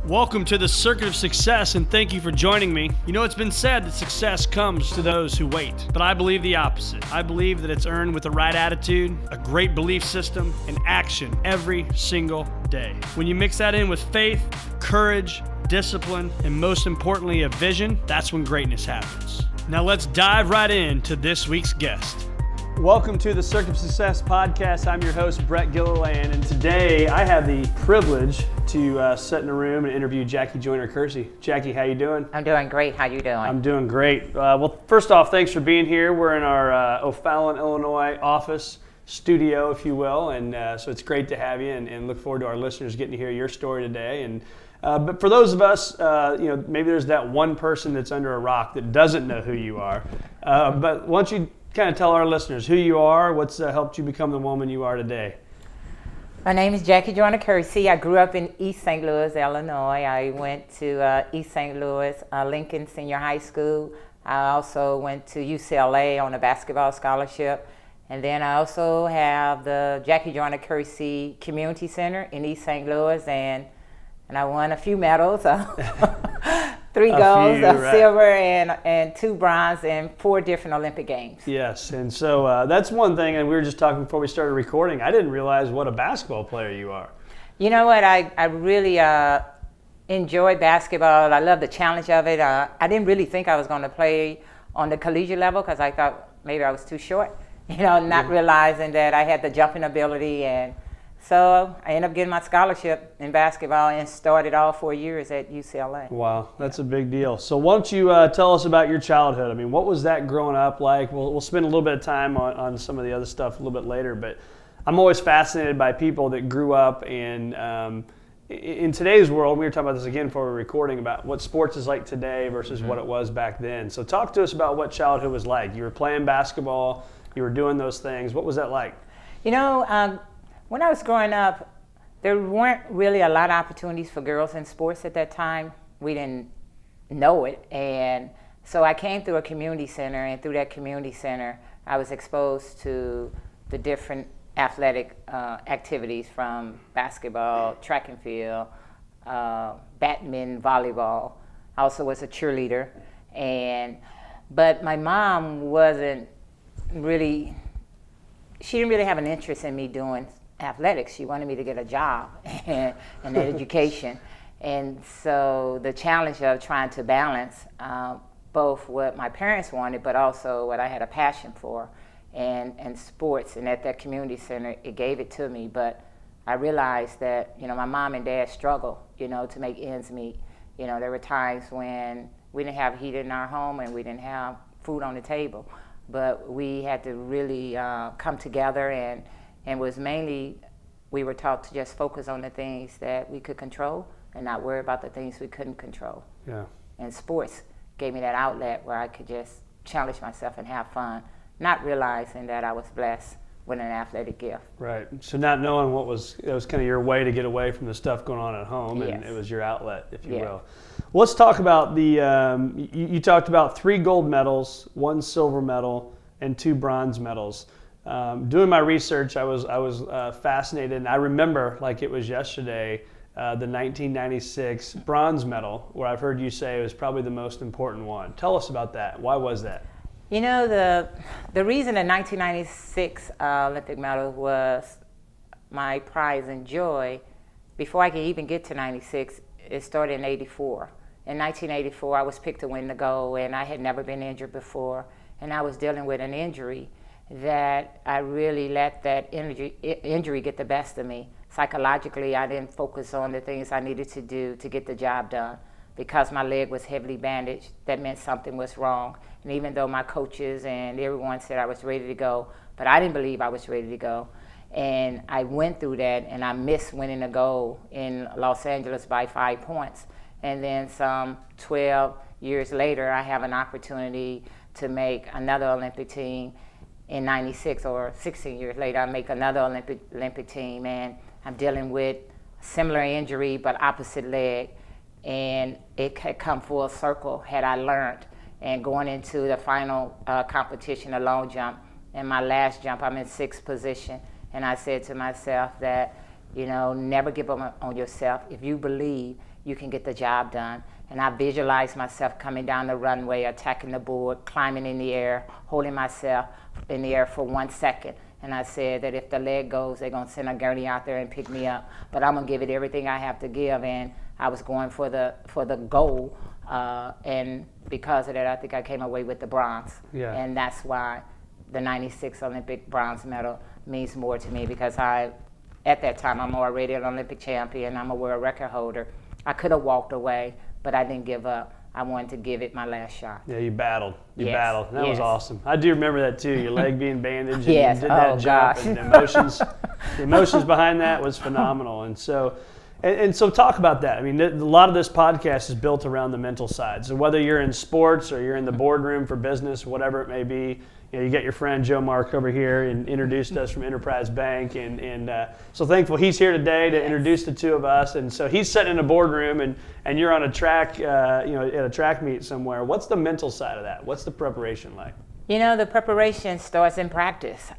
Welcome to the Circuit of Success, and thank you for joining me. You know, it's been said that success comes to those who wait, but I believe the opposite. I believe that it's earned with the right attitude, a great belief system, and action every single day. When you mix that in with faith, courage, discipline, and most importantly, a vision, that's when greatness happens. Now let's dive right into this week's guest. Welcome to the Circuit of Success podcast. I'm your host, Brett Gilliland, and today I have the privilege to sit in a room and interview Jackie Joyner-Kersee. Jackie, how you doing? I'm doing great. How you doing? I'm doing great. Well, first off, thanks for being here. We're in our O'Fallon, Illinois office, studio, if you will, and so it's great to have you and look forward to our listeners getting to hear your story today. And but for those of us, maybe there's that one person that's under a rock that doesn't know who you are. But why don't you kind of tell our listeners who you are, what's helped you become the woman you are today? My name is Jackie Joyner-Kersee. I grew up in East St. Louis, Illinois. I went to East St. Louis, Lincoln Senior High School. I also went to UCLA on a basketball scholarship. And then I also have the Jackie Joyner-Kersee Community Center in East St. Louis, and I won a few medals. 3 golds, silver, and 2 bronze in 4 different Olympic Games. Yes, and so that's one thing, and we were just talking before we started recording, I didn't realize what a basketball player you are. You know what, I really enjoy basketball. I love the challenge of it. I didn't really think I was going to play on the collegiate level because I thought maybe I was too short, not realizing that I had the jumping ability. And so I ended up getting my scholarship in basketball and started all 4 years at UCLA. Wow, that's a big deal. So why don't you tell us about your childhood? I mean, what was that growing up like? We'll spend a little bit of time on some of the other stuff a little bit later, but I'm always fascinated by people that grew up and in today's world, we were talking about this again before we were recording, about what sports is like today versus what it was back then. So talk to us about what childhood was like. You were playing basketball, you were doing those things. What was that like? When I was growing up, there weren't really a lot of opportunities for girls in sports at that time. We didn't know it. And so I came through a community center, and through that community center, I was exposed to the different athletic activities from basketball, track and field, badminton, volleyball. I also was a cheerleader. But my mom she didn't really have an interest in me doing athletics. She wanted me to get a job and an education. And so the challenge of trying to balance both what my parents wanted, but also what I had a passion for, and sports. And at that community center, it gave it to me. But I realized that, my mom and dad struggled, to make ends meet. There were times when we didn't have heat in our home and we didn't have food on the table. But we had to really come together, and was mainly, we were taught to just focus on the things that we could control and not worry about the things we couldn't control. Yeah. And sports gave me that outlet where I could just challenge myself and have fun, not realizing that I was blessed with an athletic gift. Right. So not knowing it was kind of your way to get away from the stuff going on at home, and it was your outlet, if you will. Well, let's talk about you talked about 3 gold medals, 1 silver medal, and 2 bronze medals. Doing my research, I was fascinated, and I remember like it was yesterday, the 1996 bronze medal, where I've heard you say was probably the most important one. Tell us about that. Why was that? The reason the 1996 Olympic medal was my pride and joy, before I could even get to 96, it started in 84. In 1984, I was picked to win the gold, and I had never been injured before, and I was dealing with an injury that I really let that injury get the best of me. Psychologically, I didn't focus on the things I needed to do to get the job done. Because my leg was heavily bandaged, that meant something was wrong. And even though my coaches and everyone said I was ready to go, but I didn't believe I was ready to go. And I went through that, and I missed winning the gold in Los Angeles by 5 points. And then some 12 years later, I have an opportunity to make another Olympic team in 96, or 16 years later, I make another Olympic team, and I'm dealing with similar injury, but opposite leg. And it had come full circle had I learned. And going into the final competition, a long jump, and my last jump, I'm in 6th position. And I said to myself that, never give up on yourself. If you believe, you can get the job done. And I visualized myself coming down the runway, attacking the board, climbing in the air, holding myself in the air for 1 second. And I said that if the leg goes, they're going to send a gurney out there and pick me up. But I'm going to give it everything I have to give. And I was going for the goal. And because of that, I think I came away with the bronze. Yeah. And that's why the 96 Olympic bronze medal means more to me, because at that time, I'm already an Olympic champion. I'm a world record holder. I could have walked away, but I didn't give up. I wanted to give it my last shot. Yeah, you battled. You Yes, battled. That was yes. awesome. I do remember that too. Your leg being bandaged, and Yes, you did that oh, jump, gosh. and the emotions behind that was phenomenal. And so talk about that. I mean, a lot of this podcast is built around the mental side. So whether you're in sports or you're in the boardroom for business, whatever it may be, you got your friend Joe Mark over here and introduced us from Enterprise Bank, and so thankful he's here today to introduce the two of us. And so he's sitting in a boardroom, and you're on a track, at a track meet somewhere. What's the mental side of that? What's the preparation like? The preparation starts in practice.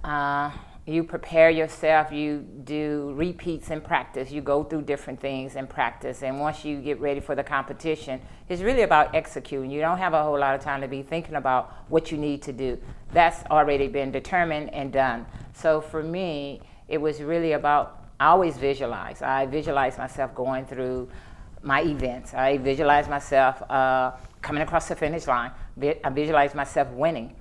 You prepare yourself, you do repeats in practice, you go through different things in practice, and once you get ready for the competition, it's really about executing. You don't have a whole lot of time to be thinking about what you need to do. That's already been determined and done. So for me, it was really about, I always visualize. I visualize myself going through my events. I visualize myself coming across the finish line. I visualize myself winning.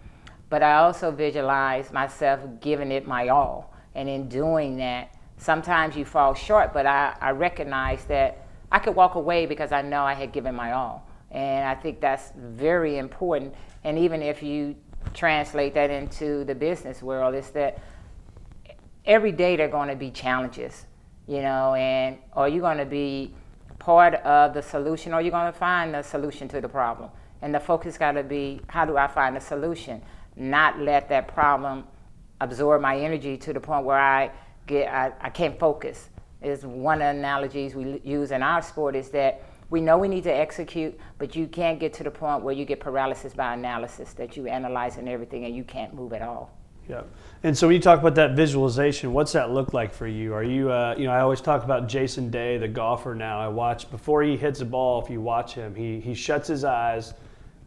But I also visualize myself giving it my all. And in doing that, sometimes you fall short, but I recognize that I could walk away because I know I had given my all. And I think that's very important. And even if you translate that into the business world, is that every day there are going to be challenges, and are you going to be part of the solution, or you're going to find the solution to the problem? And the focus got to be, how do I find a solution? Not let that problem absorb my energy to the point where I can't focus. Is one of the analogies we use in our sport, is that we know we need to execute, but you can't get to the point where you get paralysis by analysis, that you analyzing everything and you can't move at all. Yeah. And so when you talk about that visualization, what's that look like for you? Are you, I always talk about Jason Day, the golfer now. I watch, before he hits a ball, if you watch him, he shuts his eyes,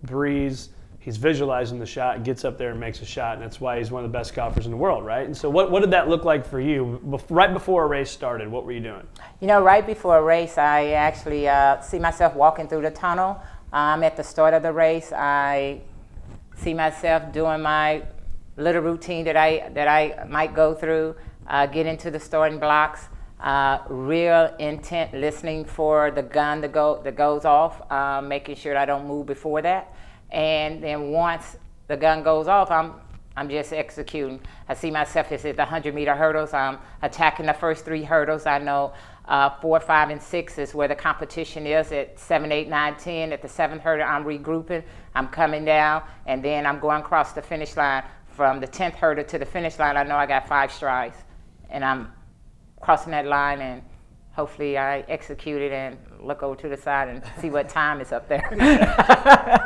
breathes, he's visualizing the shot, gets up there and makes a shot, and that's why he's one of the best golfers in the world, right? And so what did that look like for you? Right before a race started, what were you doing? Right before a race, I actually see myself walking through the tunnel. At the start of the race, I see myself doing my little routine that I might go through, get into the starting blocks, real intent, listening for the gun that goes off, making sure I don't move before that. And then once the gun goes off, I'm just executing. I see myself as at the 100-meter hurdles. I'm attacking the first 3 hurdles. I know 4, 5, and 6 is where the competition is. At 7, 8, 9, 10, at the 7th hurdle, I'm regrouping. I'm coming down, and then I'm going across the finish line. From the 10th hurdle to the finish line, I know I got 5 strides, and I'm crossing that line, and hopefully I execute it and look over to the side and see what time is up there.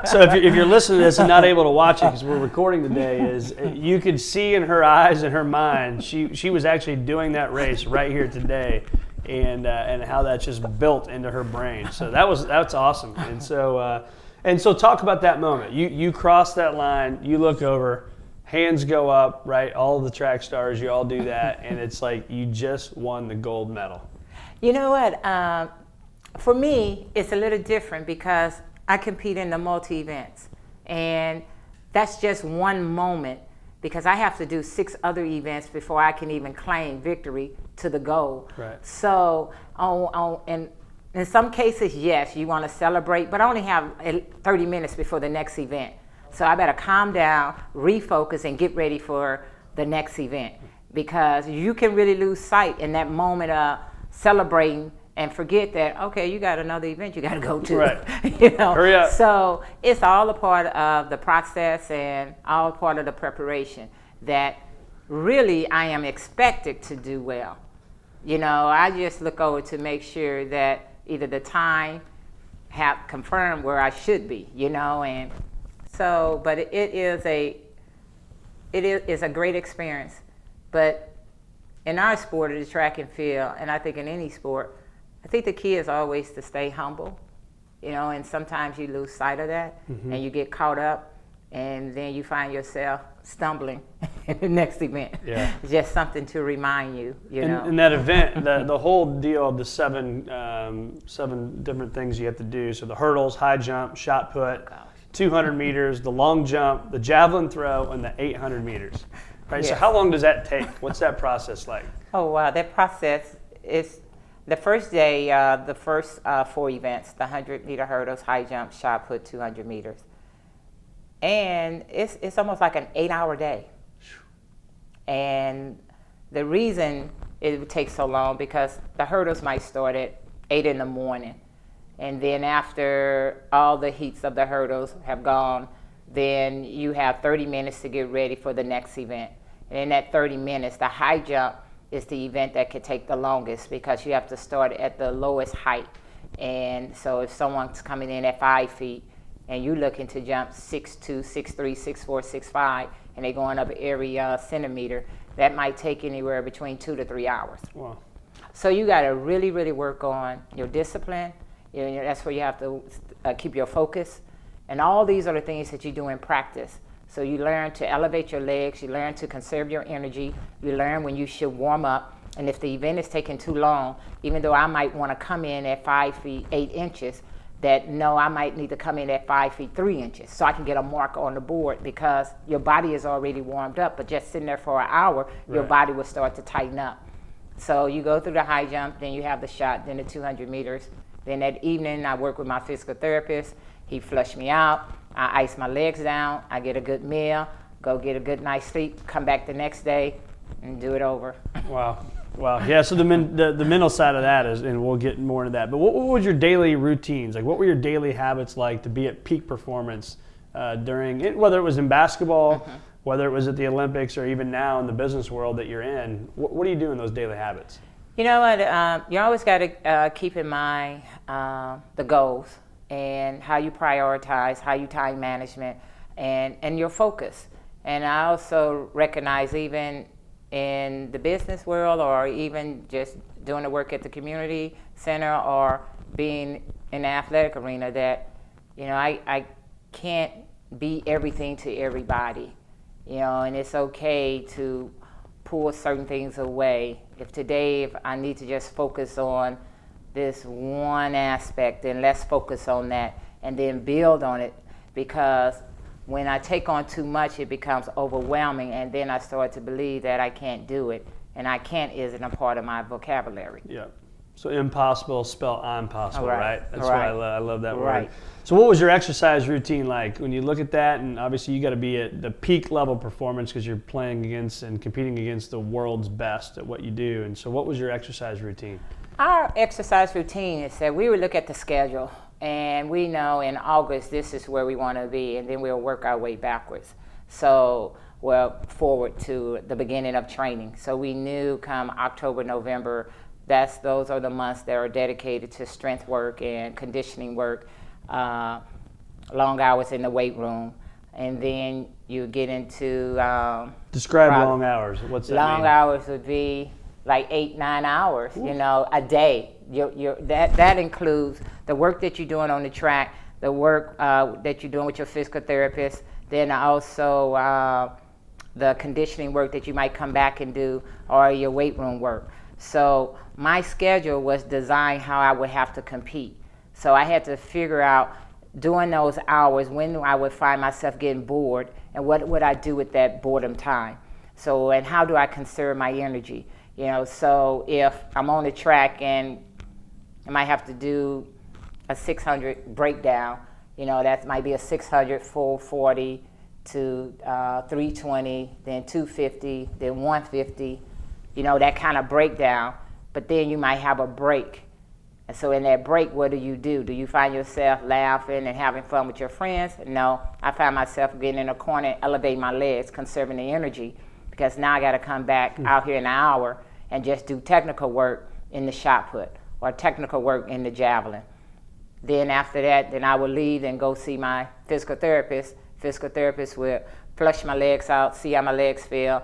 So if you're listening to this and not able to watch it because we're recording today, is you could see in her eyes and her mind, she was actually doing that race right here today, and how that just built into her brain. So that's awesome. And so talk about that moment. You cross that line, you look over, hands go up, right? All the track stars, you all do that, and it's like you just won the gold medal. You know what? For me, it's a little different because I compete in the multi-events. And that's just one moment, because I have to do 6 other events before I can even claim victory to the goal. Right. So, in some cases, yes, you want to celebrate, but I only have 30 minutes before the next event. So I better calm down, refocus, and get ready for the next event, because you can really lose sight in that moment of celebrating and forget that, okay, you got another event you got to go to. Right. Hurry up. So it's all a part of the process and all part of the preparation that really I am expected to do well. I just look over to make sure that either the time have confirmed where I should be, and so, but it is a great experience. But in our sport, the track and field, and I think in any sport, think the key is always to stay humble, and sometimes you lose sight of that, and you get caught up, and then you find yourself stumbling in the next event. Yeah. It's just something to remind you, And that event, the whole deal of the seven different things you have to do. So the hurdles, high jump, shot put, 200 meters, the long jump, the javelin throw, and the 800 meters. Right. Yes. So how long does that take? What's that process like? Oh, wow. That process is the first day, the first 4 events, the 100-meter hurdles, high jump, shot put, 200 meters. And it's almost like an 8-hour day. And the reason it would take so long because the hurdles might start at 8 in the morning. And then after all the heats of the hurdles have gone, then you have 30 minutes to get ready for the next event. And in that 30 minutes, the high jump is the event that could take the longest because you have to start at the lowest height. And so if someone's coming in at 5 feet and you're looking to jump 6'2", 6'3", 6'4", 6'5", and they're going up every centimeter, that might take anywhere between 2 to 3 hours. Wow. So you got to really, really work on your discipline. That's where you have to keep your focus. And all these are the things that you do in practice. So you learn to elevate your legs, you learn to conserve your energy, you learn when you should warm up. And if the event is taking too long, even though I might want to come in at 5 feet 8 inches, I might need to come in at 5 feet 3 inches so I can get a mark on the board because your body is already warmed up, but just sitting there for an hour, your body will start to tighten up. So you go through the high jump, then you have the shot, then the 200 meters. Then that evening, I work with my physical therapist. He flushed me out. I ice my legs down. I get a good meal, go get a good night's sleep, come back the next day, and do it over. Wow. Yeah, so the mental side of that is, and we'll get more into that, but what was your daily routines? Like, what were your daily habits like to be at peak performance during it, whether it was in basketball, whether it was at the Olympics, or even now in the business world that you're in? What do you do in those daily habits? You know what? You always got to keep in mind the goals and how you prioritize, how you time management, and your focus. And I also recognize even in the business world or even just doing the work at the community center or being in the athletic arena that, I can't be everything to everybody, and it's okay to pull certain things away. If I need to just focus on this one aspect, then let's focus on that and then build on it, because when I take on too much, it becomes overwhelming, and then I start to believe that I can't do it, and I can't isn't a part of my vocabulary. Yeah. So impossible spell impossible, right? That's why I love that word. Right. So what was your exercise routine like when you look at that? And obviously you got to be at the peak level performance because you're playing against and competing against the world's best at what you do. And so what was your exercise routine? Our exercise routine is that we would look at the schedule, and we know in August this is where we want to be, and then we'll work our way backwards. So forward to the beginning of training. So we knew come October, November, those are the months that are dedicated to strength work and conditioning work, long hours in the weight room, and then you get into describe long hours. What's that long mean? hours would be like 8-9 hours, a day. That includes the work that you're doing on the track, the work that you're doing with your physical therapist, then also the conditioning work that you might come back and do, or your weight room work. So my schedule was designed how I would have to compete. So I had to figure out during those hours when I would find myself getting bored, and what would I do with that boredom time. So, and how do I conserve my energy? So if I'm on the track and I might have to do a 600 breakdown, that might be a 600, 440 to 320, then 250, then 150, that kind of breakdown. But then you might have a break. And so in that break, what do? Do you find yourself laughing and having fun with your friends? No, I find myself getting in a corner, elevating my legs, conserving the energy, because now I got to come back out here in an hour and just do technical work in the shot put or technical work in the javelin. Then after that, then I will leave and go see my physical therapist. Physical therapist will flush my legs out, see how my legs feel.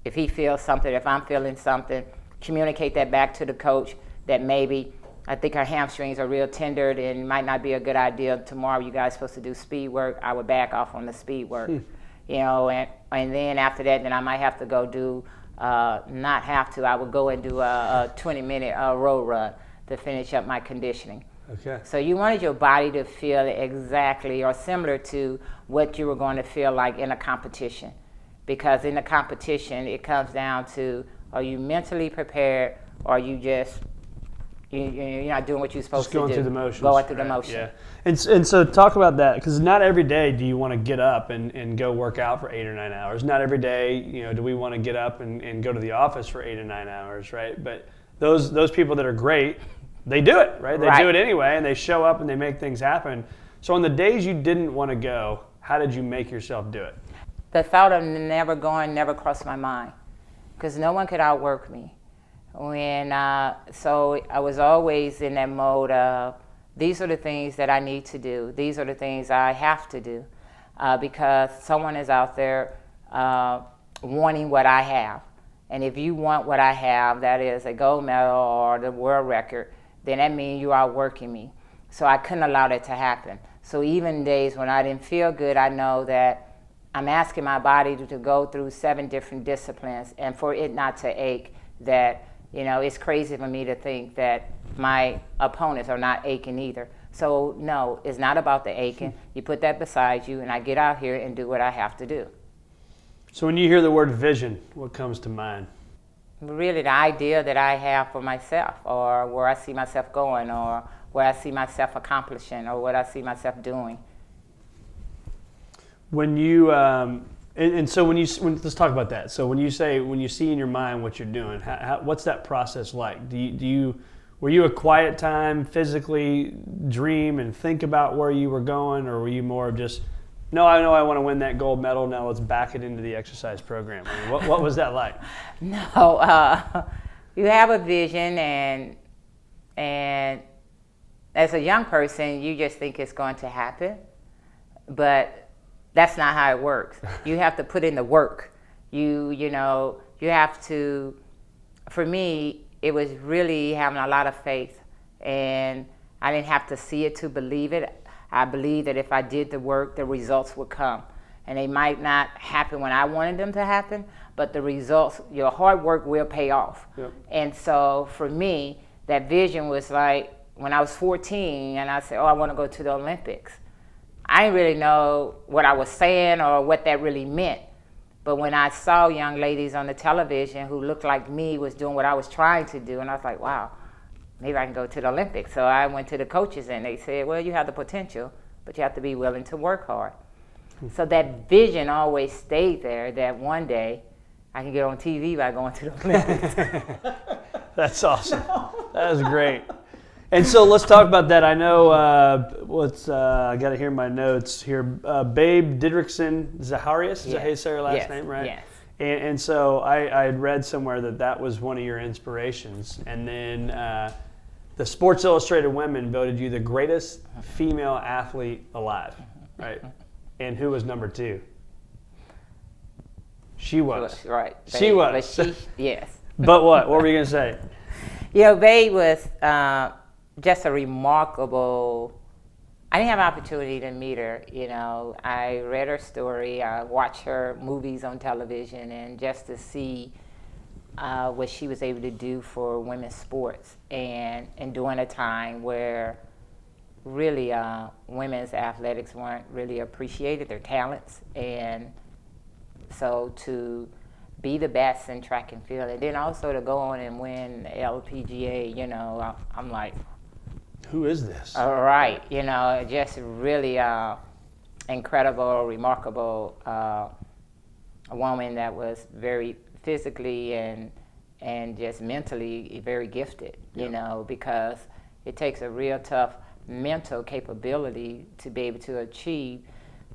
If he feels something, if I'm feeling something, communicate that back to the coach that maybe I think her hamstrings are real tender and it might not be a good idea. Tomorrow you guys supposed to do speed work. I would back off on the speed work, you know, and then after that, then I might have to go do, not have to, I would go and do a 20-minute road run to finish up my conditioning. Okay. So you wanted your body to feel exactly or similar to what you were going to feel like in a competition. Because in the competition, it comes down to, are you mentally prepared, or are you just, you're not doing what you're supposed to do? Just going through the motions. Going through the motion. Yeah. And so talk about that, because not every day do you want to get up and go work out for 8 or 9 hours. Not every day, you know, do we want to get up and go to the office for 8 or 9 hours, right? But those people that are great, they do it, right? They do it anyway, and they show up and they make things happen. So on the days you didn't want to go, how did you make yourself do it? The thought of never going never crossed my mind, because no one could outwork me. So I was always in that mode of, these are the things that I need to do. These are the things I have to do, because someone is out there wanting what I have. And if you want what I have, that is a gold medal or the world record, then that means you are outworking me. So I couldn't allow that to happen. So even days when I didn't feel good, I know that I'm asking my body to go through 7 different disciplines, and for it not to ache, that, you know, it's crazy for me to think that my opponents are not aching either. So no, it's not about the aching. You put that beside you, and I get out here and do what I have to do. So when you hear the word vision, what comes to mind? Really the idea that I have for myself, or where I see myself going, or where I see myself accomplishing, or what I see myself doing. When you so let's talk about that. So when you see in your mind what you're doing, what's that process like? Were you a quiet time, physically dream and think about where you were going, or were you more of just, no, I know I want to win that gold medal, now let's back it into the exercise program? I mean, what was that like? No, you have a vision, and as a young person, you just think it's going to happen, but that's not how it works. You have to put in the work. You have to, for me, it was really having a lot of faith, and I didn't have to see it to believe it. I believe that if I did the work, the results would come. And they might not happen when I wanted them to happen, but the results, your hard work will pay off. Yep. And so for me, that vision was like when I was 14 and I said, oh, I want to go to the Olympics. I didn't really know what I was saying or what that really meant. But when I saw young ladies on the television who looked like me was doing what I was trying to do, and I was like, wow, maybe I can go to the Olympics. So I went to the coaches and they said, well, you have the potential, but you have to be willing to work hard. So that vision always stayed there, that one day I can get on TV by going to the Olympics. That's awesome. That is great. And so let's talk about that. I know, I got to hear my notes here. Babe Didrikson Zacharias, is that how you say her last name, right? Yes. And so I had read somewhere that was one of your inspirations. And then the Sports Illustrated Women voted you the greatest female athlete alive, right? And who was number 2? She was. Right. She was. But yes. But what? What were you going to say? You know, Babe was just a remarkable, I didn't have an opportunity to meet her, you know. I read her story, I watched her movies on television, and just to see what she was able to do for women's sports, and during a time where really women's athletics weren't really appreciated, their talents, and so to be the best in track and field, and then also to go on and win LPGA, you know, I'm like, who is this? All right, you know, just really incredible, remarkable a woman that was very physically and just mentally very gifted, you know, because it takes a real tough mental capability to be able to achieve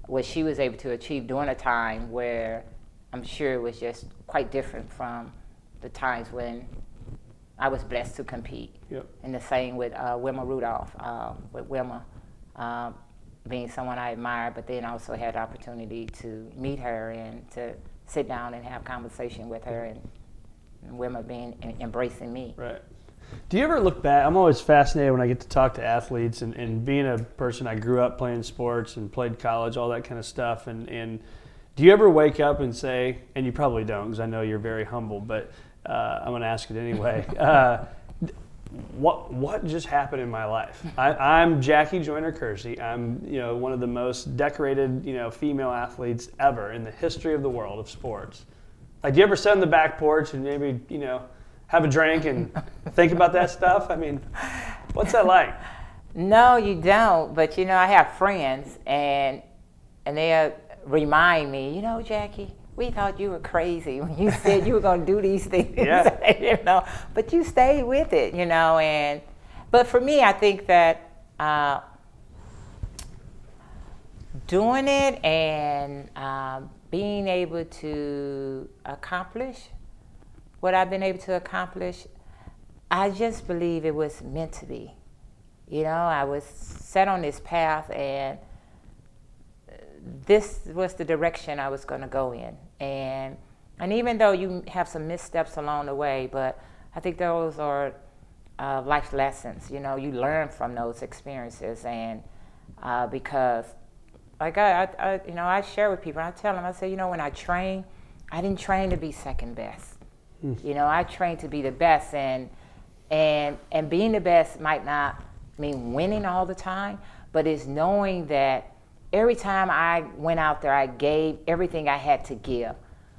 what she was able to achieve during a time where I'm sure it was just quite different from the times when I was blessed to compete. Yep. And the same with Wilma Rudolph, with Wilma being someone I admired, but then also had the opportunity to meet her and to sit down and have conversation with her, and Wilma embracing me. Right. Do you ever look back? I'm always fascinated when I get to talk to athletes, and being a person, I grew up playing sports and played college, all that kind of stuff. And do you ever wake up and say, and you probably don't because I know you're very humble, but I'm going to ask it anyway. What just happened in my life? I'm Jackie Joyner-Kersee. I'm one of the most decorated female athletes ever in the history of the world of sports. Like, do you ever sit on the back porch and maybe have a drink and think about that stuff? I mean, what's that like? No, you don't. But I have friends, and they remind me, Jackie, we thought you were crazy when you said you were going to do these things. Yeah. But you stayed with it, but for me, I think that doing it and being able to accomplish what I've been able to accomplish, I just believe it was meant to be. I was set on this path, and this was the direction I was going to go in. And even though you have some missteps along the way, but I think those are life lessons. You learn from those experiences, and because like I share with people, I tell them, I say, when I train, I didn't train to be second best. I trained to be the best, and being the best might not mean winning all the time, but it's knowing that every time I went out there, I gave everything I had to give.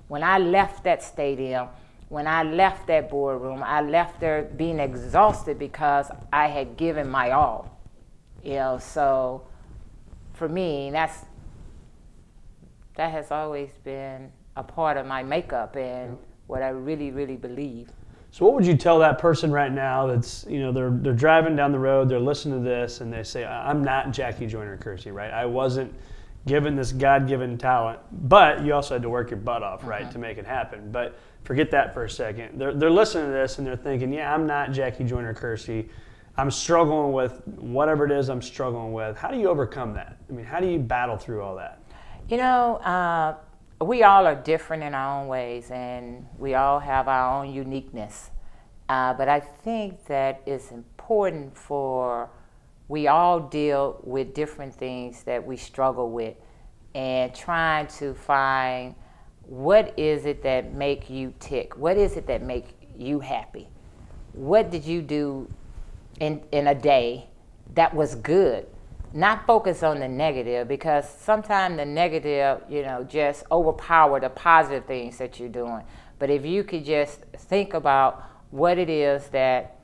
When I left that stadium, when I left that boardroom, I left there being exhausted because I had given my all. So for me, that has always been a part of my makeup and what I really, really believe. So what would you tell that person right now that's, they're driving down the road, they're listening to this, and they say, I'm not Jackie Joyner-Kersee, right? I wasn't given this God-given talent, but you also had to work your butt off, right, to make it happen. But forget that for a second. They're listening to this, and they're thinking, yeah, I'm not Jackie Joyner-Kersee. I'm struggling with whatever it is I'm struggling with. How do you overcome that? I mean, how do you battle through all that? We all are different in our own ways, and we all have our own uniqueness. But I think that it's important we all deal with different things that we struggle with, and trying to find what is it that make you tick? What is it that make you happy? What did you do in a day that was good? Not focus on the negative, because sometimes the negative, just overpower the positive things that you're doing. But if you could just think about what it is that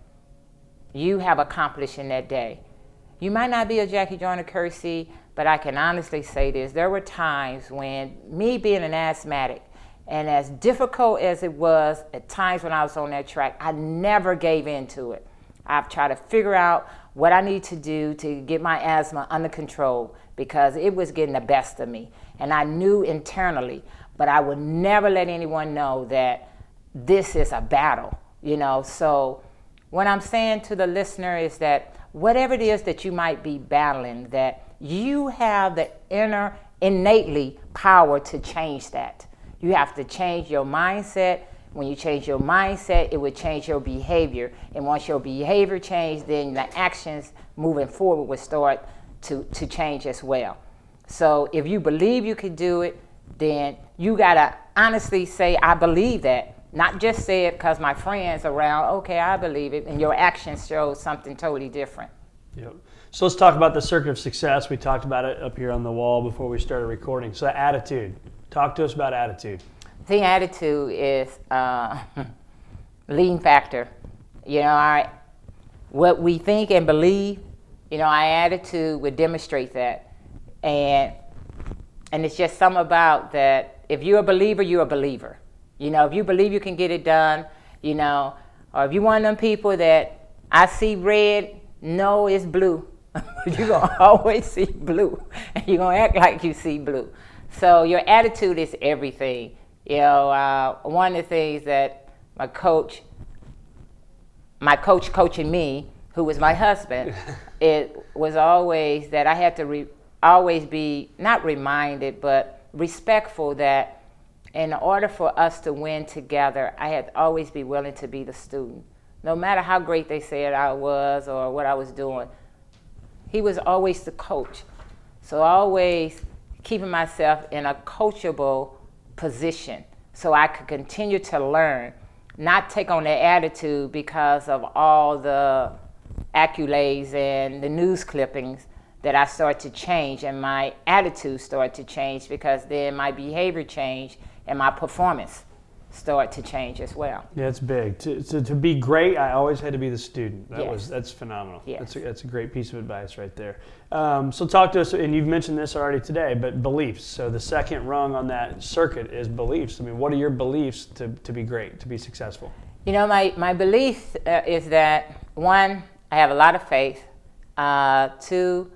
you have accomplished in that day. You might not be a Jackie Joyner-Kersee, but I can honestly say this. There were times when, me being an asthmatic, and as difficult as it was at times when I was on that track, I never gave in to it. I've tried to figure out what I need to do to get my asthma under control, because it was getting the best of me. And I knew internally, but I would never let anyone know that this is a battle, So what I'm saying to the listener is that whatever it is that you might be battling, that you have the inner, innately power to change that. You have to change your mindset. When you change your mindset, it would change your behavior. And once your behavior changes, then the actions moving forward would start to change as well. So if you believe you can do it, then you gotta honestly say, I believe that. Not just say it because my friends around, okay, I believe it, and your actions show something totally different. Yep. So let's talk about the circuit of success. We talked about it up here on the wall before we started recording. So attitude. Talk to us about attitude. The attitude is lean factor. What we think and believe, our attitude would demonstrate that. And it's just something about that. If you're a believer, you're a believer. If you believe you can get it done, or if you're one of them people that I see red, no, it's blue. You're going to always see blue, and you're going to act like you see blue. So your attitude is everything. One of the things that my coach coaching me, who was my husband, it was always that I had to always be, not reminded, but respectful that in order for us to win together, I had to always be willing to be the student. no matter how great they said I was or what I was doing, he was always the coach. So always keeping myself in a coachable position so I could continue to learn, not take on the attitude because of all the accolades and the news clippings, that I started to change and my attitude started to change, because then my behavior changed and my performance started to change as well. Yeah, it's big. To be great, I always had to be the student. That's phenomenal. Yes. That's a great piece of advice right there. So talk to us, and you've mentioned this already today, but beliefs. So the second rung on that circuit is beliefs. I mean, what are your beliefs to be great, to be successful? You know, my belief is that, one, I have a lot of faith. Two,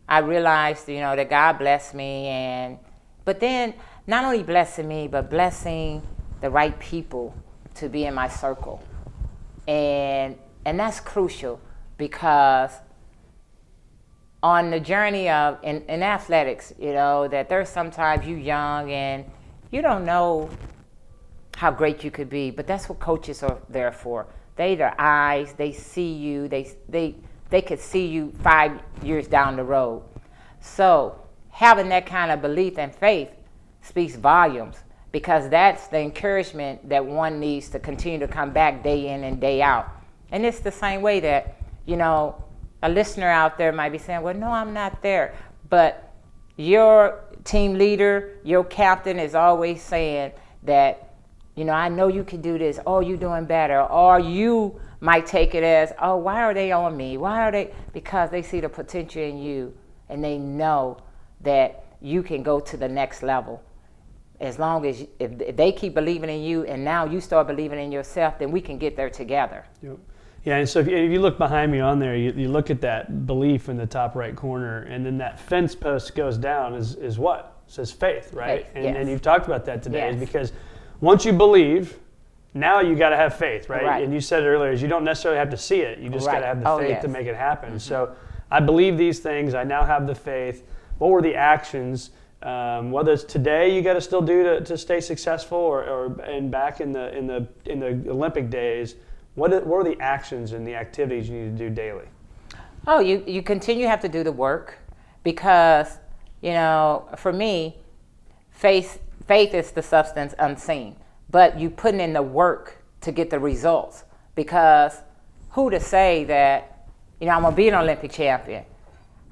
I realized, you know, that God blessed me, but then not only blessing me, but blessing the right people to be in my circle. And that's crucial, because on the journey of, in athletics, you know, that there's sometimes you're young and you don't know how great you could be, but that's what coaches are there for. They their eyes, they see you, they could see you 5 years down the road. So having that kind of belief and faith speaks volumes, because that's the encouragement that one needs to continue to come back day in and day out. And it's the same way that, you know, a listener out there might be saying, well, no, I'm not there. But your team leader, your captain is always saying that, you know, I know you can do this, or you're doing better, or you might take it as, oh, why are they on me? Why are they? Because they see the potential in you, and they know that you can go to the next level. As long as, if they keep believing in you, and now you start believing in yourself, then we can get there together. Yep. Yeah, and so if you look behind me on there, you look at that belief in the top right corner, and then that fence post goes down is what? It says faith, right? Faith, and, yes. and you've talked about that today, Yes. is because once you believe, now you got to have faith, right? Right. And you said it earlier, is you don't necessarily have to see it. You just got to have the faith to make it happen. Mm-hmm. So I believe these things. I now have the faith. What were the actions? Whether it's today you got to still do to stay successful, or and back in the Olympic days, what are the actions and the activities you need to do daily? Oh, you continue to have to do the work, because, you know, for me, faith is the substance unseen, but you putting in the work to get the results. Because who to say that, you know, I'm gonna be an Olympic champion?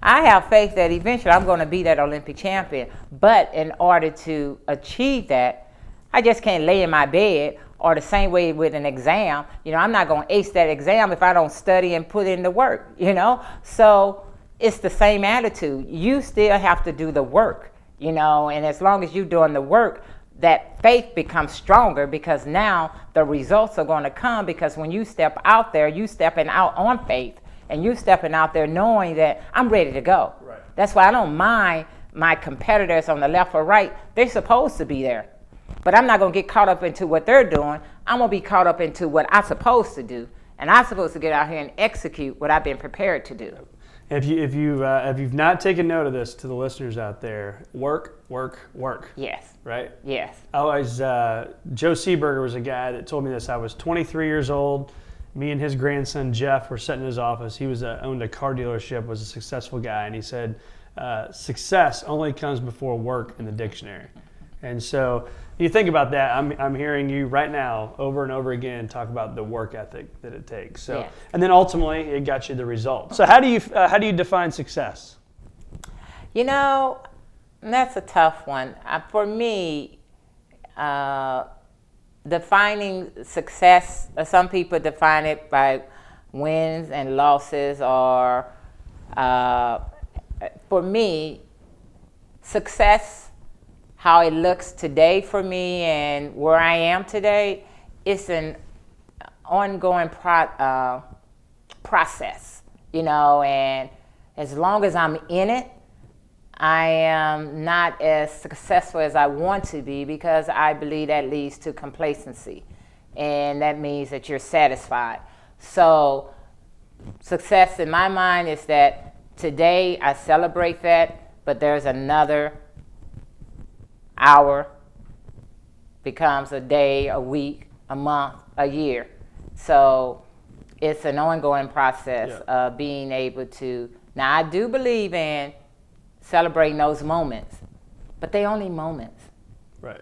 I have faith that eventually I'm going to be that Olympic champion. But in order to achieve that, I just can't lay in my bed, or the same way with an exam. You know, I'm not going to ace that exam if I don't study and put in the work, you know. So it's the same attitude. You still have to do the work, you know, and as long as you're doing the work, that faith becomes stronger, because now the results are going to come, because when you step out there, you stepping out on faith. And you stepping out there knowing that I'm ready to go. Right. That's why I don't mind my competitors on the left or right. They're supposed to be there. But I'm not going to get caught up into what they're doing. I'm going to be caught up into what I'm supposed to do. And I'm supposed to get out here and execute what I've been prepared to do. If you've not taken note of this, to the listeners out there, work. Yes. Right? Yes. Joe Seaberger was a guy that told me this. I was 23 years old. Me and his grandson Jeff were sitting in his office. He owned a car dealership, was a successful guy, and he said, success only comes before work in the dictionary. And so you think about that. I'm hearing you right now over and over again talk about the work ethic that it takes. So, yes. And then ultimately it got you the results. So how do you define success? You know, that's a tough one. For me, defining success, some people define it by wins and losses, or for me, success, how it looks today for me and where I am today, it's an ongoing process, you know, and as long as I'm in it, I am not as successful as I want to be, because I believe that leads to complacency, and that means that you're satisfied. So success in my mind is that today I celebrate that, but there's another hour, becomes a day, a week, a month, a year. So it's an ongoing process of being able to. Now, I do believe in celebrating those moments, but they only moments. Right.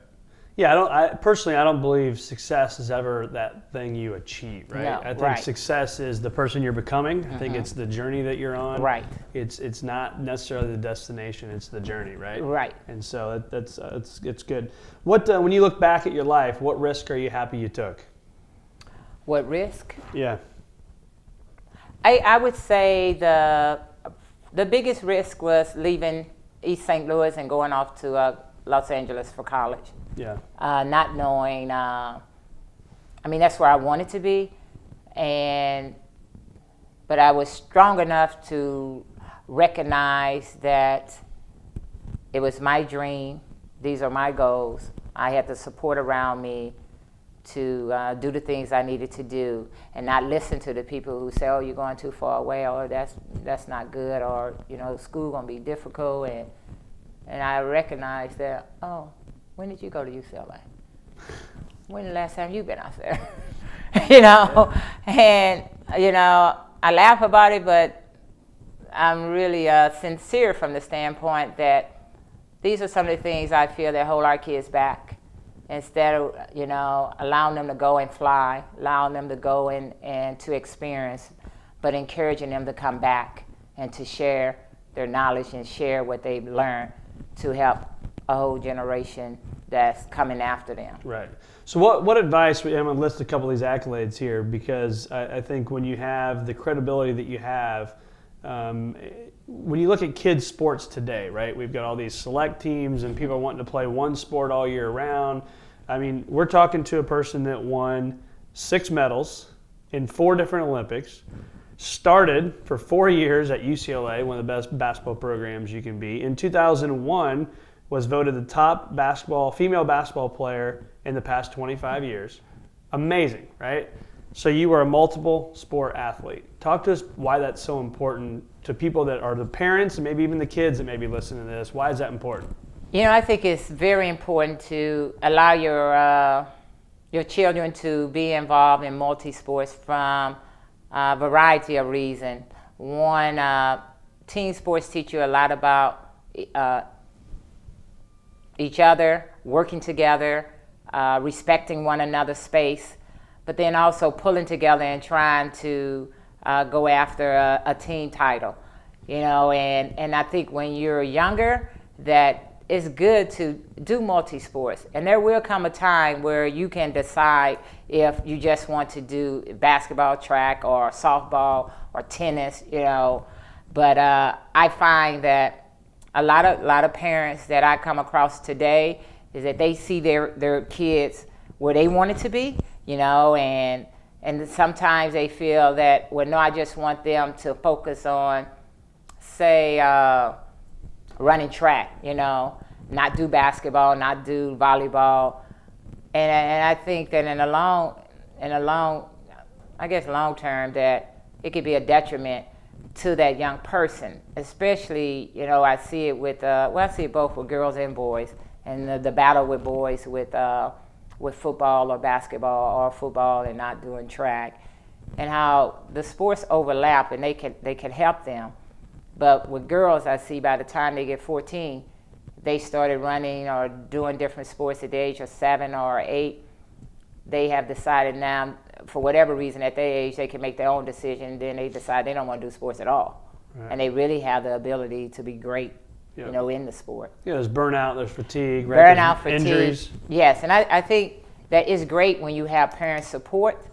Yeah, I personally don't believe success is ever that thing you achieve, right? No, I think success is the person you're becoming. I think it's the journey that you're on. Right. It's not necessarily the destination, it's the journey, right? Right. And so it's good. What when you look back at your life, what risk are you happy you took? What risk? Yeah. I would say the biggest risk was leaving East St. Louis and going off to Los Angeles for college. Yeah. Not knowing, I mean, that's where I wanted to be, but I was strong enough to recognize that it was my dream. These are my goals. I had the support around me to do the things I needed to do, and not listen to the people who say, "Oh, you're going too far away," or "That's not good," or "School gonna be difficult," and I recognized that. Oh, when did you go to UCLA? When the last time you been out there? And I laugh about it, but I'm really sincere from the standpoint that these are some of the things I feel that hold our kids back. Instead of allowing them to go and fly, allowing them to go and to experience, but encouraging them to come back and to share their knowledge and share what they've learned to help a whole generation that's coming after them. Right. So what advice, I'm going to list a couple of these accolades here, because I think when you have the credibility that you have, when you look at kids' sports today, right, we've got all these select teams and people wanting to play one sport all year round. I mean, we're talking to a person that won 6 medals in 4 different Olympics, started for 4 years at UCLA, one of the best basketball programs you can be. In 2001, was voted the top female basketball player in the past 25 years. Amazing, right? So you were a multiple sport athlete. Talk to us why that's so important to people that are the parents and maybe even the kids that may be listening to this. Why is that important? I think it's very important to allow your children to be involved in multi-sports from a variety of reasons. One, team sports teach you a lot about each other, working together, respecting one another's space, but then also pulling together and trying to go after a team title. And I think when you're younger, that it's good to do multi-sports. And there will come a time where you can decide if you just want to do basketball, track, or softball, or tennis, But I find that a lot of parents that I come across today is that they see their kids where they want it to be, and sometimes they feel that, well, no, I just want them to focus on, say, running track, not do basketball, not do volleyball, and I think that in a long term, that it could be a detriment to that young person, especially, I see it with, I see it both with girls and boys, and the battle with boys with football or basketball, or football and not doing track, and how the sports overlap and they can help them. But with girls, I see by the time they get 14, they started running or doing different sports at the age of 7 or 8. They have decided now, for whatever reason, at their age, they can make their own decision. Then they decide they don't want to do sports at all. Right. And they really have the ability to be great, in the sport. Yeah, there's burnout, there's fatigue, right? Burnout, fatigue. Injuries. Yes, and I think that it's great when you have parent support.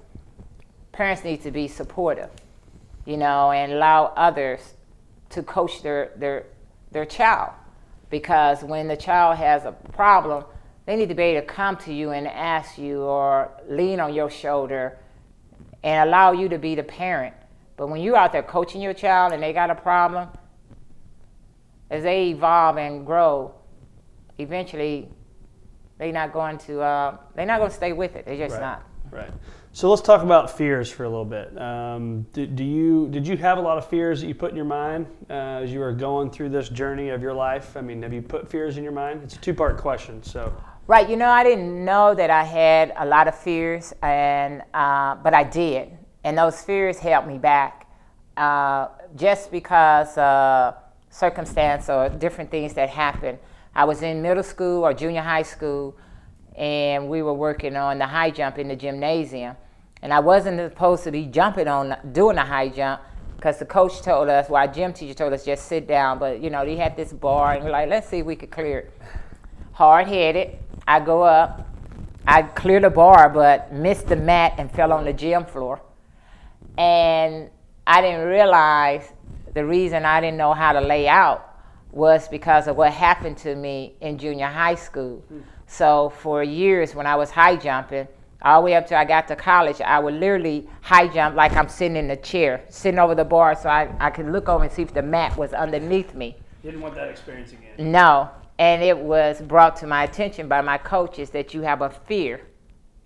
Parents need to be supportive, and allow others to coach their child. Because when the child has a problem, they need to be able to come to you and ask you or lean on your shoulder and allow you to be the parent. But when you're out there coaching your child and they got a problem, as they evolve and grow, eventually they're not going to stay with it. They're just not. Right. So let's talk about fears for a little bit. Did you have a lot of fears that you put in your mind as you were going through this journey of your life? I mean, have you put fears in your mind? It's a 2-part question. So. Right. I didn't know that I had a lot of fears, but I did. And those fears held me back just because circumstance or different things that happened. I was in middle school or junior high school, and we were working on the high jump in the gymnasium. And I wasn't supposed to be doing the high jump, because the coach told us, well, our gym teacher told us just sit down, but he had this bar, and we're like, let's see if we could clear it. Hard-headed, I go up, I clear the bar, but missed the mat and fell on the gym floor. And I didn't realize the reason I didn't know how to lay out was because of what happened to me in junior high school. So for years when I was high jumping, all the way up till I got to college, I would literally high jump like I'm sitting in the chair, sitting over the bar so I could look over and see if the mat was underneath me. Didn't want that experience again. No, and it was brought to my attention by my coaches that you have a fear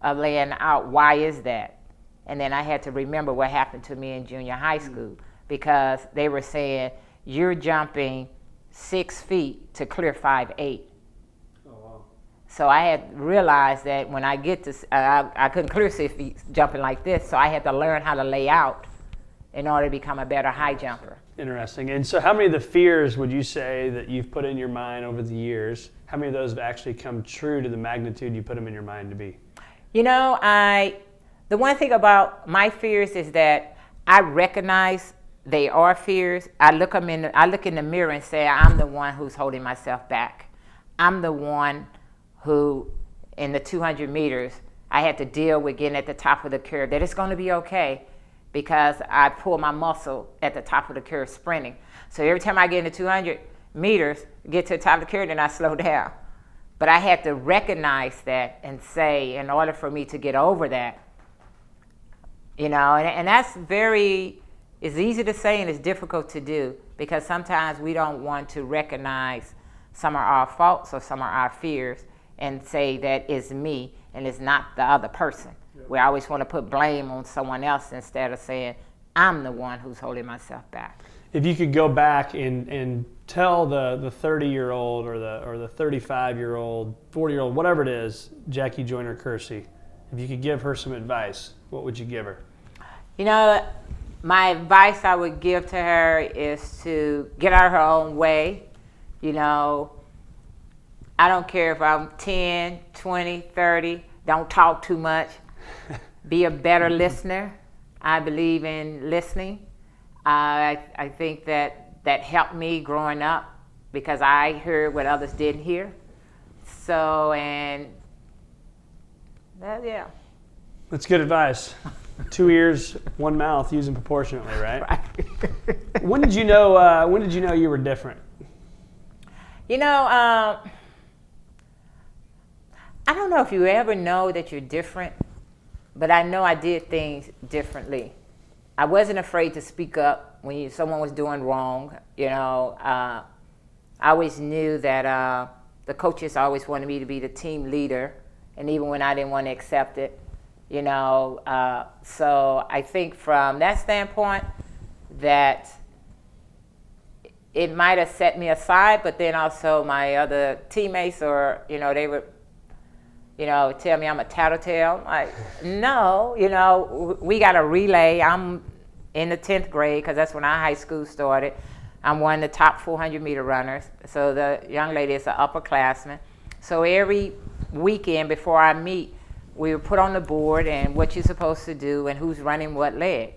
of laying out. Why is that? And then I had to remember what happened to me in junior high school, because they were saying, you're jumping 6 feet to clear 5'8". So I had realized that when I get to, I couldn't clear 6 feet jumping like this, so I had to learn how to lay out in order to become a better high jumper. Interesting. And so how many of the fears would you say that you've put in your mind over the years, how many of those have actually come true to the magnitude you put them in your mind to be? The one thing about my fears is that I recognize they are fears. I look in the mirror and say, I'm the one who's holding myself back. I'm the one who, in the 200 meters, I had to deal with getting at the top of the curve, that it's going to be okay because I pull my muscle at the top of the curve sprinting. So every time I get into 200 meters, get to the top of the curve, then I slow down. But I had to recognize that and say, in order for me to get over that, and that's it's easy to say and it's difficult to do, because sometimes we don't want to recognize some of our faults or some of our fears and say that it's me and it's not the other person. Yep. We always want to put blame on someone else instead of saying, I'm the one who's holding myself back. If you could go back and tell the 30-year-old or the 35-year-old, 40-year-old, whatever it is, Jackie Joyner-Kersee, if you could give her some advice, what would you give her? My advice I would give to her is to get out of her own way. I don't care if I'm 10, 20, 30, don't talk too much. Be a better listener. I believe in listening. I think that helped me growing up because I heard what others didn't hear. Yeah. That's good advice. 2 ears, 1 mouth, use them proportionately, right? Right. When did you know you were different? I don't know if you ever know that you're different, but I know I did things differently. I wasn't afraid to speak up when someone was doing wrong. I always knew that the coaches always wanted me to be the team leader, and even when I didn't want to accept it, so I think from that standpoint that it might have set me aside, but then also my other teammates they would tell me I'm a tattletale. Like, no, we got a relay. I'm in the 10th grade because that's when our high school started. I'm one of the top 400-meter runners. So the young lady is an upperclassman. So every weekend before I meet, we were put on the board and what you're supposed to do and who's running what leg.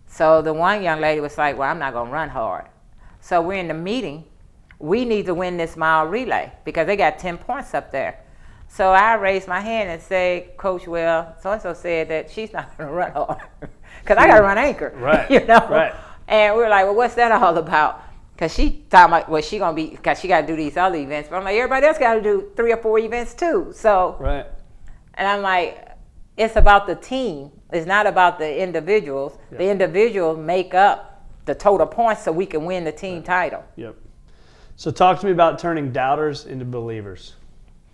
So the one young lady was like, well, I'm not going to run hard. So we're in the meeting. We need to win this mile relay because they got 10 points up there. So I raised my hand and said, Coach, well, so-and-so said that she's not going to run hard because I got to run anchor. Right. Right. And we were like, well, what's that all about? Because she talking about what she going to be, because she got to do these other events. But I'm like, everybody else got to do 3 or 4 events too. So, right. And I'm like, it's about the team. It's not about the individuals. Yep. The individuals make up the total points so we can win the team title. Yep. So talk to me about turning doubters into believers.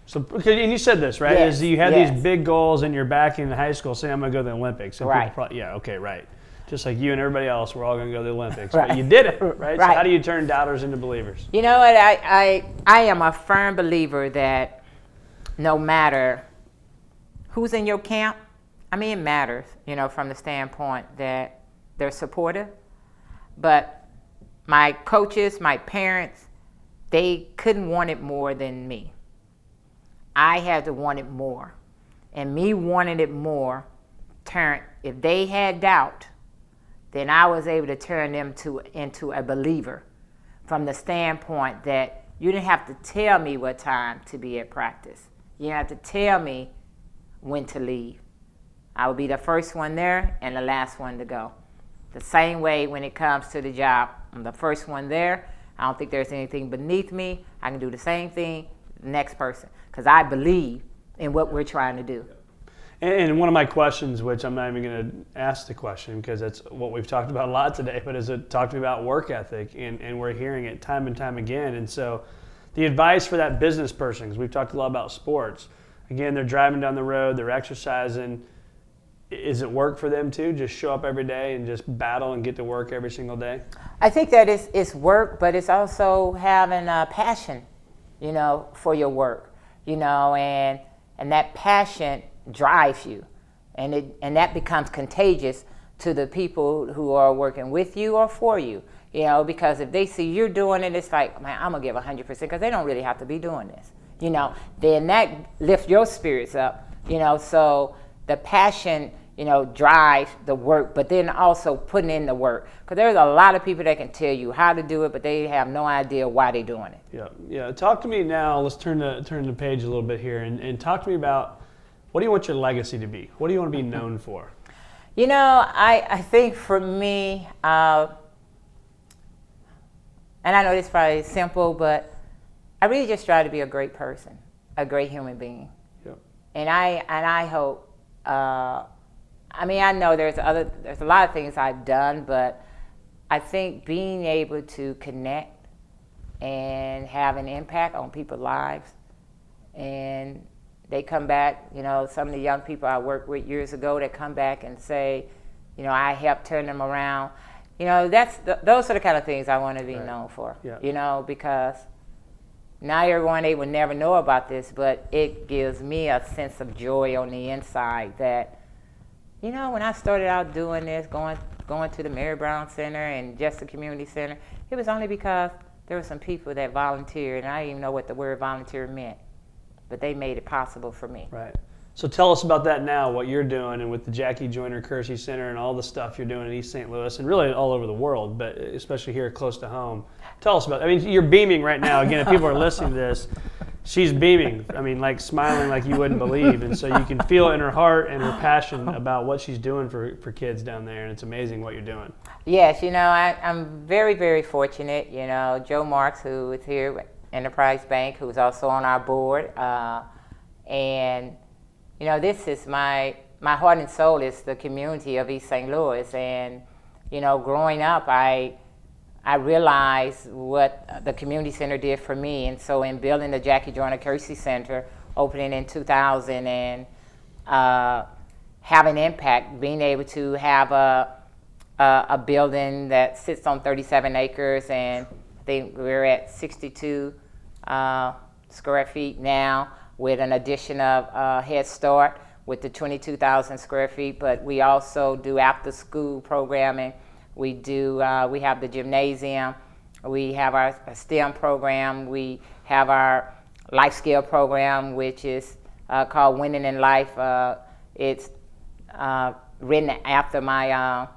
So, and you said this, right? Yes. Is you had these big goals and you're back in high school saying, I'm going to go to the Olympics. And right. Right. Just like you and everybody else, we're all going to go to the Olympics. Right. But you did it, right? Right. So how do you turn doubters into believers? You know what? I am a firm believer that no matter who's in your camp, I mean, it matters, from the standpoint that they're supportive. But my coaches, my parents, they couldn't want it more than me. I had to want it more. And me wanting it more if they had doubt, then I was able to turn them into a believer from the standpoint that you didn't have to tell me what time to be at practice. You didn't have to tell me when to leave. I would be the first one there and the last one to go. The same way when it comes to the job. I'm the first one there. I don't think there's anything beneath me. I can do the same thing the next person because I believe in what we're trying to do. And one of my questions, which I'm not even going to ask the question because that's what we've talked about a lot today, but is it talked to me about work ethic, and we're hearing it time and time again. And so the advice for that business person, because we've talked a lot about sports, again, they're driving down the road, they're exercising. Is it work for them too? Just show up every day and just battle and get to work every single day? I think that it's work, but it's also having a passion, for your work, and that passion drives you, and that becomes contagious to the people who are working with you or for you, because if they see you're doing it, it's like, man, I'm gonna give 100% because they don't really have to be doing this, then that lifts your spirits up, so the passion drive the work, but then also putting in the work. Because there's a lot of people that can tell you how to do it, but they have no idea why they're doing it. Yeah. Talk to me now. Let's turn the page a little bit here and talk to me about what do you want your legacy to be? What do you want to be known for? I think for me, and I know this is probably simple, but I really just try to be a great person, a great human being. Yep. And I hope. I know there's a lot of things I've done, but I think being able to connect and have an impact on people's lives, and they come back, some of the young people I worked with years ago that come back and say, I helped turn them around. Those are the kind of things I want to be known for, because now everyone, they will never know about this, but it gives me a sense of joy on the inside that, when I started out doing this, going to the Mary Brown Center and just the community center, it was only because there were some people that volunteered, and I didn't even know what the word volunteer meant, but they made it possible for me. Right. So tell us about that now, what you're doing, and with the Jackie Joyner-Kersee Center and all the stuff you're doing in East St. Louis, and really all over the world, but especially here close to home. Tell us about it. You're beaming right now. Again, if people are listening to this, she's beaming. Like smiling like you wouldn't believe. And so you can feel it in her heart and her passion about what she's doing for kids down there, and it's amazing what you're doing. Yes, I'm very, very fortunate. Joe Marks, who is here at Enterprise Bank, who's also on our board, and this is my heart and soul is the community of East St. Louis. And, growing up, I realized what the community center did for me. And so in building the Jackie Joyner-Kersee Center, opening in 2000, and having impact, being able to have a building that sits on 37 acres, and I think we're at 62 square feet now, with an addition of Head Start with the 22,000 square feet, but we also do after-school programming. We have the gymnasium, we have our STEM program, we have our life skill program, which is called Winning in Life. It's written after my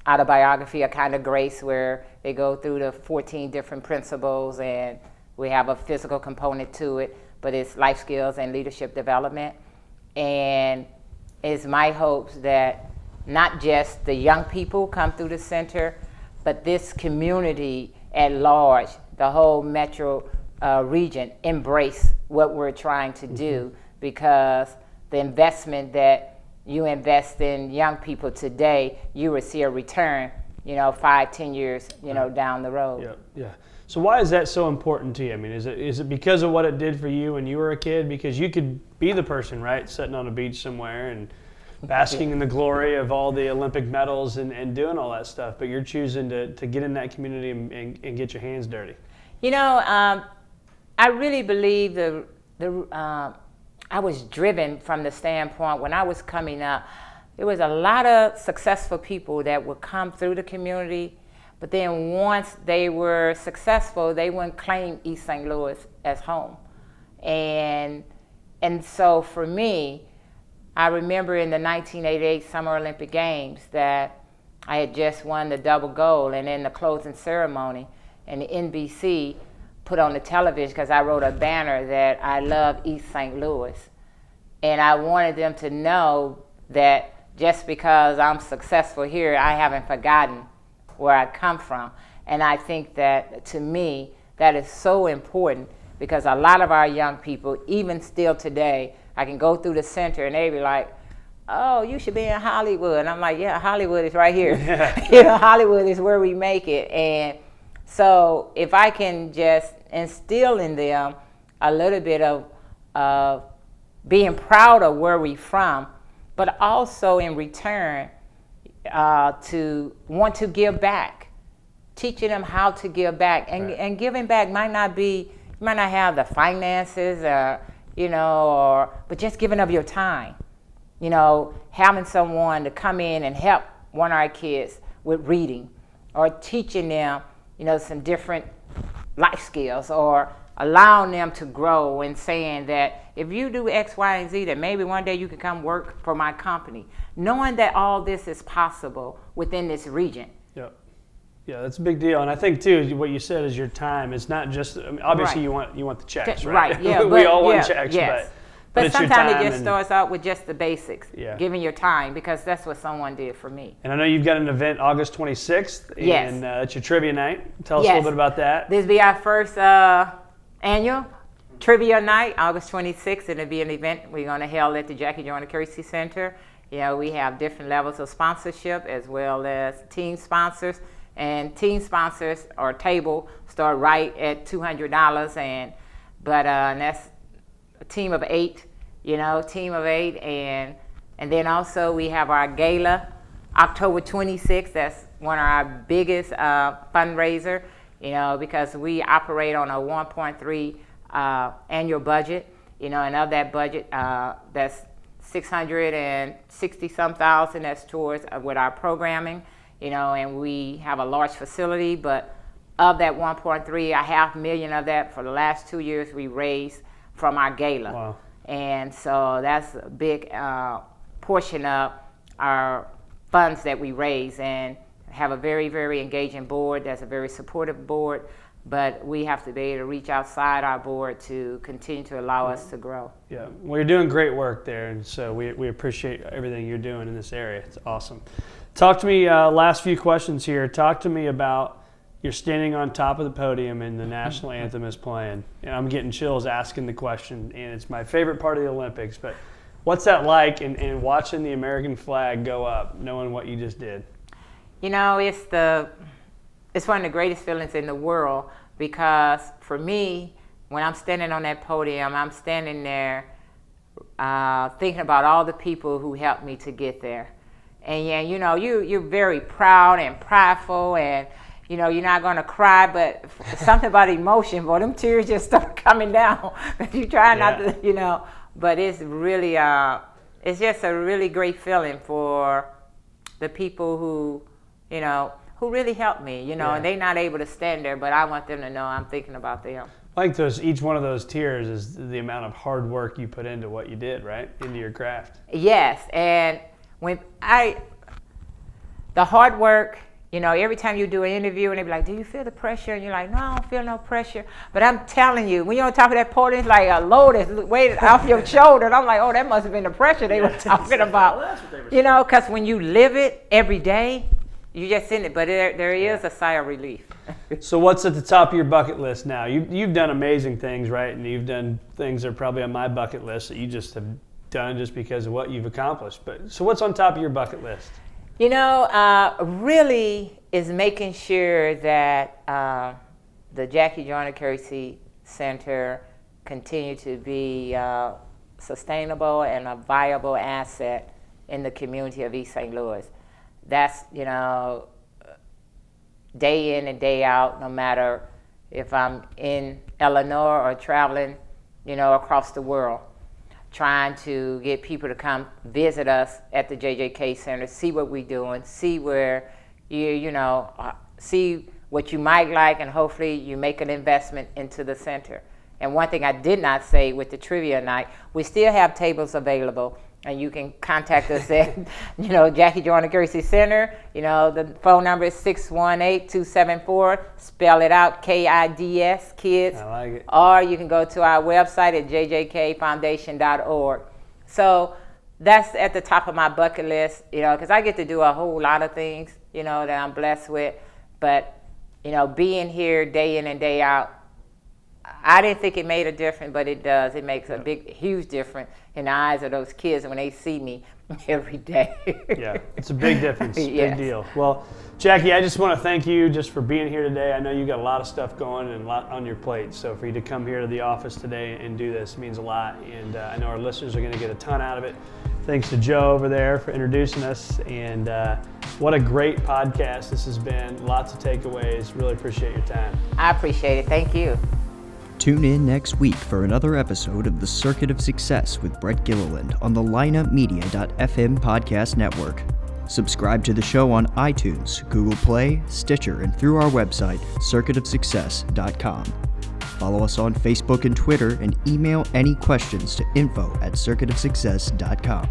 autobiography, A Kind of Grace, where they go through the 14 different principles, and we have a physical component to it, but it's life skills and leadership development. And it's my hopes that not just the young people come through the center, but this community at large, the whole metro region, embrace what we're trying to do, because the investment that you invest in young people today, you will see a return, 5-10 years, down the road. Yeah. So why is that so important to you? Is it because of what it did for you when you were a kid? Because you could be the person, right, sitting on a beach somewhere and basking in the glory of all the Olympic medals and doing all that stuff, but you're choosing to get in that community and get your hands dirty. I really believe I was driven from the standpoint when I was coming up it was a lot of successful people that would come through the community, but then once they were successful, they wouldn't claim East St. Louis as home. And so for me, I remember in the 1988 Summer Olympic Games that I had just won the double gold, and in the closing ceremony, and the NBC put on the television, because I wrote a banner that I love East St. Louis. And I wanted them to know that just because I'm successful here, I haven't forgotten where I come from. And I think that, to me, that is so important, because a lot of our young people, even still today, I can go through the center and they be like, oh, you should be in Hollywood. And I'm like, yeah, Hollywood is right here. Yeah. Hollywood is where we make it. And so if I can just instill in them a little bit of being proud of where we're from, but also in return to want to give back, teaching them how to give back. And giving back might not be, you might not have the finances, but just giving up your time. Having someone to come in and help one of our kids with reading, or teaching them, some different life skills, or allowing them to grow and saying that if you do X, Y, and Z, that maybe one day you can come work for my company. Knowing that all this is possible within this region. Yeah, that's a big deal. And I think too, what you said is your time. It's not just, obviously right. you want the checks, right? Right, yeah. We all want checks, yes. But sometimes it just starts out with just the basics, giving your time, because that's what someone did for me. And I know you've got an event August 26th, yes. and it's your trivia night. Tell us a little bit about that. This will be our first annual trivia night, August 26th, and it'll be an event we're going to hold at the Jackie Joyner-Kersee Center. We have different levels of sponsorship, as well as team sponsors. And team sponsors or table start right at $200, and that's a team of 8, and then also we have our gala October 26th. That's one of our biggest fundraiser, because we operate on a 1.3 annual budget, and of that budget, that's 660 some thousand that's towards with our programming, and we have a large facility, but of that 1.3, $500,000 of that for the last 2 years we raised from our gala. Wow. And so that's a big portion of our funds that we raise, and have a very, very engaging board. That's a very supportive board, but we have to be able to reach outside our board to continue to allow us to grow. Yeah, well, you're doing great work there, and so we appreciate everything you're doing in this area. It's awesome. Talk to me, last few questions here. Talk to me about, you're standing on top of the podium and the national anthem is playing. And I'm getting chills asking the question, and it's my favorite part of the Olympics, but what's that like, and watching the American flag go up, knowing what you just did? It's one of the greatest feelings in the world, because for me, when I'm standing on that podium, I'm standing there thinking about all the people who helped me to get there. And you're very proud and prideful, and you're not going to cry, but something about emotion, boy, them tears just start coming down. You try not to, but it's really, it's just a really great feeling for the people who really helped me, and they're not able to stand there, but I want them to know I'm thinking about them. I think each one of those tears is the amount of hard work you put into what you did, right? Into your craft. Yes, and the hard work, every time you do an interview and they be like, do you feel the pressure? And you're like, no, I don't feel no pressure. But I'm telling you, when you're on top of that podium, it's like a load is weighted off your shoulder. And I'm like, oh, that must have been the pressure they were talking about. Well, that's what they were saying. Because when you live it every day, you just in it. But there is a sigh of relief. So what's at the top of your bucket list now? You've done amazing things, right? And you've done things that are probably on my bucket list that you just have done just because of what you've accomplished. But so what's on top of your bucket list? Really is making sure that the Jackie Joyner-Kersee Center continue to be sustainable and a viable asset in the community of East St. Louis. That's, day in and day out, no matter if I'm in Illinois or traveling, across the world. trying to get people to come visit us at the JJK Center, see what we're doing, see where see what you might like, and hopefully you make an investment into the center. And one thing I did not say with the trivia night, we still have tables available, and you can contact us at, Jackie Joyner-Kersee Center. The phone number is 618-274, spell it out, KIDS, kids. I like it. Or you can go to our website at jjkfoundation.org. So that's at the top of my bucket list, because I get to do a whole lot of things, that I'm blessed with. But, being here day in and day out, I didn't think it made a difference, but it does. It makes a huge difference in the eyes of those kids when they see me every day. Yeah, it's a big difference, Yes. big deal. Well, Jackie, I just want to thank you just for being here today. I know you got a lot of stuff going and a lot on your plate, so for you to come here to the office today and do this means a lot, and I know our listeners are going to get a ton out of it. Thanks to Joe over there for introducing us, and what a great podcast this has been. Lots of takeaways. Really appreciate your time. I appreciate it. Thank you. Tune in next week for another episode of The Circuit of Success with Brett Gilliland on the lineupmedia.fm podcast network. Subscribe to the show on iTunes, Google Play, Stitcher, and through our website, circuitofsuccess.com. Follow us on Facebook and Twitter, and email any questions to info@circuitofsuccess.com.